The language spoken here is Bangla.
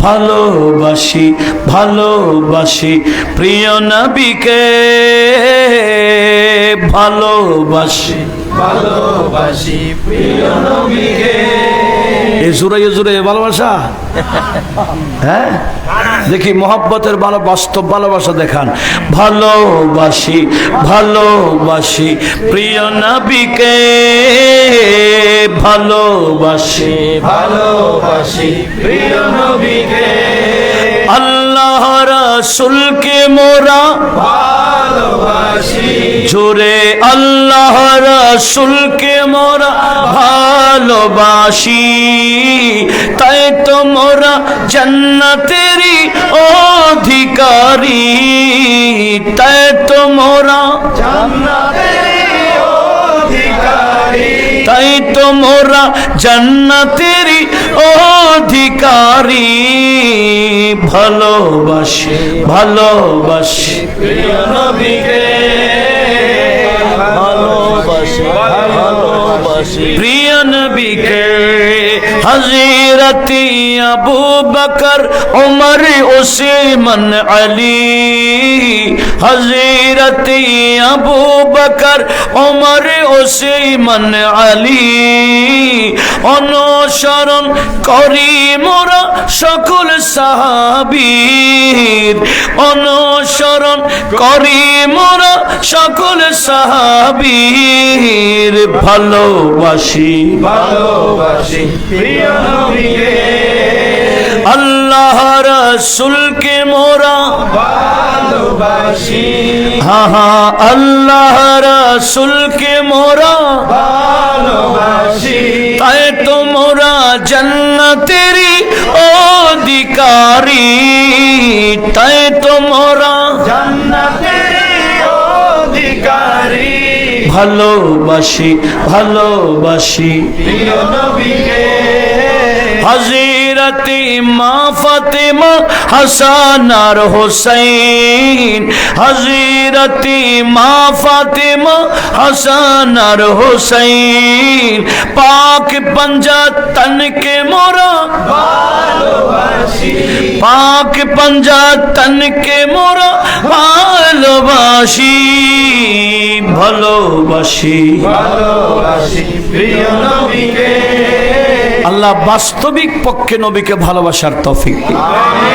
ভালোবাসি ভালোবাসি প্রিয় নবীকে ভালোবাসি ভালোবাসি প্রিয় নবীকে। এই জোরে জোরে ভালোবাসা, হ্যাঁ দেখি মোহাব্বতের বাস্তব ভালোবাসা দেখান। ভালোবাসি ভালোবাসি প্রিয় নবীকে ভালোবাসি ভালোবাসি প্রিয় নবীকে। আল্লাহ রাসূলকে মোরা ভালোবাসি জোরে আল্লাহ রাসূলকে মোরা ভালোবাসি, তাই তো মোরা জান্নাতেরই অধিকারী, তাই তো মোরা জান্নাতের অধিকারী। তাই তো মোরা জান্নাতেরই অধিকারী। ভালোবাসি ভালোবাসি প্রিয় নবীকে ভালোবাসি ভালোবাসি প্রিয় নবীকে। হযরত আবু বকর উমর উসমান আলী, হযরত আবু বকর উমর উসমান আলী অনুসরণ করি মোরা সকল সাহাবীর, অনুসরণ করি মোরা সকল সাহাবীর। ভালোবাসি ভালোবাসি প্রিয় নবীকে। আল্লাহ রাসূলকে মোরা ভালোবাসি হ্যাঁ হ্যাঁ আল্লাহ রাসূলকে মোরা ভালোবাসি। তাই তো মোরা জান্নাতেরই অধিকারী, তাই তো মোরা জান্নাতের অধিকারী। ভালোবাসি ভালোবাসি প্রিয় নবীকে। হযরত মা ফাতেমা হাসান আর হুসাইন, হযরত মা ফাতেমা হাসান আর হুসাইন পাক पंजातन के मोरा ভালোবাসি पाक पंजातन के मोरा ভালোবাসি ভালোবাসি ভালোবাসি প্রিয় নবীকে। আল্লাহ বাস্তবিক পক্ষে নবীকে ভালোবাসার তৌফিক দিন। আমিন।